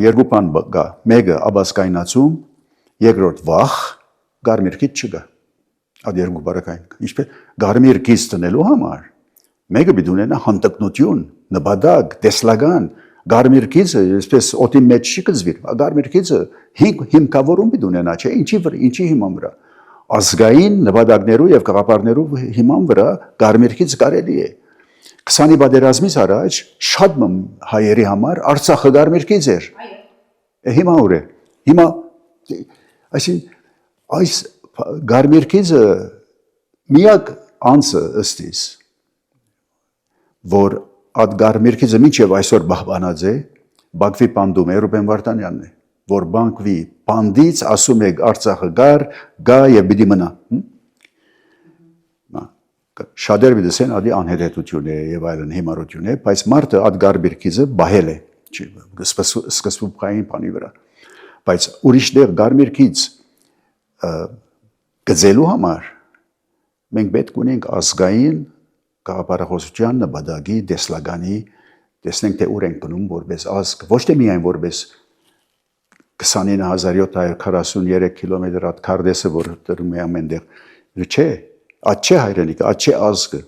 Երկու բան կա, մեկը աբասկայնացում, երկրորդ վախ, կարմիր գիծ չկա։ Այդ երկու բառակային։ Ինչպես կարմիր գիծ տնելու համար, մեկը պիտի ունենա հանդգնություն, նպատակ, տեսլական, կարմիր գիծը, այսպես օդի մեջ չի գծվի, կարմիր գիծը հիմքավորում պիտի ունենա, չէ՞, ինչի հիման վրա։ Ազգային նպատակներու եւ գաղափարներու հիման վրա կարմիր գիծ կարելի է։ 20-ի պատերազմից առաջ շատ հայերի համար Արցախը կարմիր գիծ էր։ Հիմա ուր է։ Հիմա այս կարմիր գիծը միակ անձը ըստիս, որ այդ կարմիր գիծը մինչև այսօր պահպանած է, Բաքվի պանդում է Ռուբեն Վարդանյանն է, որ Բաքվի պանդից ասում է Արցախը գա եւ պիտի մնա։ Շատեր դեսեն ադի անհետեցություն է եւ այլն հիմարություն է, բայց մարդը այդ կարմիր գիծը բահել է, սկզբունքային բանի վրա։ Բայց ուրիշներ կարմիր գիծ գծելու համար մենք պետք ունենք ազգային գաղափարախոսության նպատակի տեսլականի տեսնենք թե ուր ենք գնում որպես ազգ, ոչ թե միայն որպես 29743 կիլոմետր այդ քարտեզը, որ դրում է ամենտեղ, չէ, այդ չէ հայրենիքը, այդ չէ ազգը։